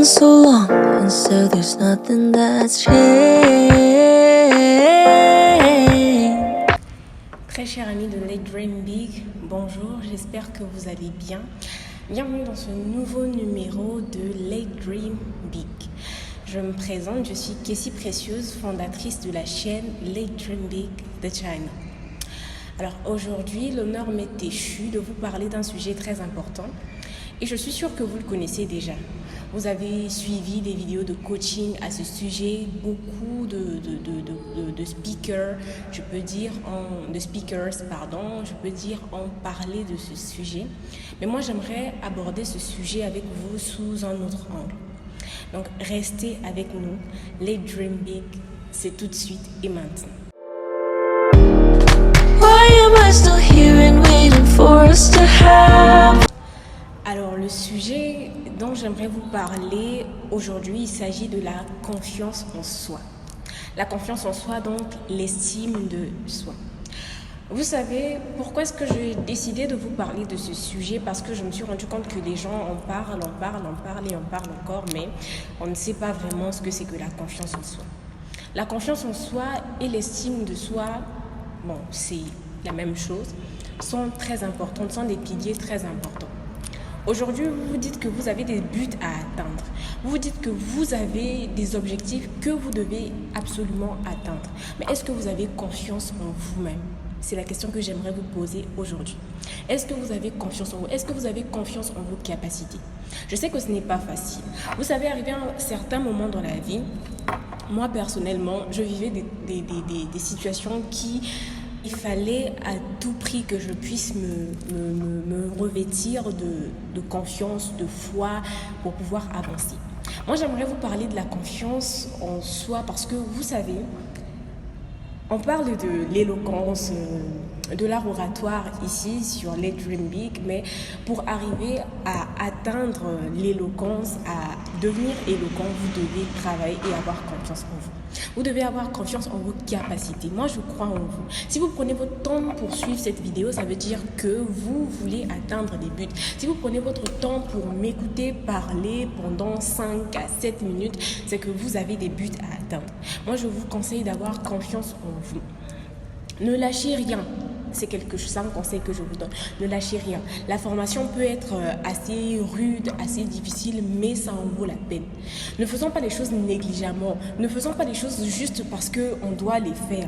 so long, and so there's nothing that's changed. Très chers amis de Let's Dream Big, bonjour, j'espère que vous allez bien. Bienvenue dans ce nouveau numéro de Let's Dream Big. Je me présente, je suis Kessie Précieuse, fondatrice de la chaîne Let's Dream Big de China. Alors aujourd'hui, l'honneur m'est échu de vous parler d'un sujet très important et je suis sûre que vous le connaissez déjà. Vous avez suivi des vidéos de coaching à ce sujet, beaucoup de speakers, je peux dire en parler de ce sujet. Mais moi, j'aimerais aborder ce sujet avec vous sous un autre angle. Donc, restez avec nous. Let's Dream Big, c'est tout de suite et maintenant. Alors, le sujet dont j'aimerais vous parler aujourd'hui, il s'agit de la confiance en soi. La confiance en soi, donc l'estime de soi. Vous savez, pourquoi est-ce que j'ai décidé de vous parler de ce sujet? Parce que je me suis rendu compte que les gens en parlent et en parlent encore, mais on ne sait pas vraiment ce que c'est que la confiance en soi. La confiance en soi et l'estime de soi, bon, c'est la même chose, sont très importantes, sont des piliers très importants. Aujourd'hui, vous vous dites que vous avez des buts à atteindre. Vous vous dites que vous avez des objectifs que vous devez absolument atteindre. Mais est-ce que vous avez confiance en vous-même? C'est la question que j'aimerais vous poser aujourd'hui. Est-ce que vous avez confiance en vous? Est-ce que vous avez confiance en vos capacités? Je sais que ce n'est pas facile. Vous savez, arrivé à un certain moment dans la vie, moi personnellement, je vivais des situations qui... Il fallait à tout prix que je puisse me revêtir de confiance, de foi pour pouvoir avancer. Moi, j'aimerais vous parler de la confiance en soi parce que vous savez, on parle de l'éloquence, de l'art oratoire ici sur Let's Dream Big, mais pour arriver à atteindre l'éloquence, à devenir éloquent, vous devez travailler et avoir confiance en vous. Vous devez avoir confiance en vos capacités. Moi, je crois en vous. Si vous prenez votre temps pour suivre cette vidéo, ça veut dire que vous voulez atteindre des buts. Si vous prenez votre temps pour m'écouter parler pendant 5 à 7 minutes, c'est que vous avez des buts à atteindre. Moi, je vous conseille d'avoir confiance en vous. Ne lâchez rien. C'est un conseil que je vous donne. Ne lâchez rien. La formation peut être assez rude, assez difficile, mais ça en vaut la peine. Ne faisons pas les choses négligemment. Ne faisons pas les choses juste parce qu'on doit les faire.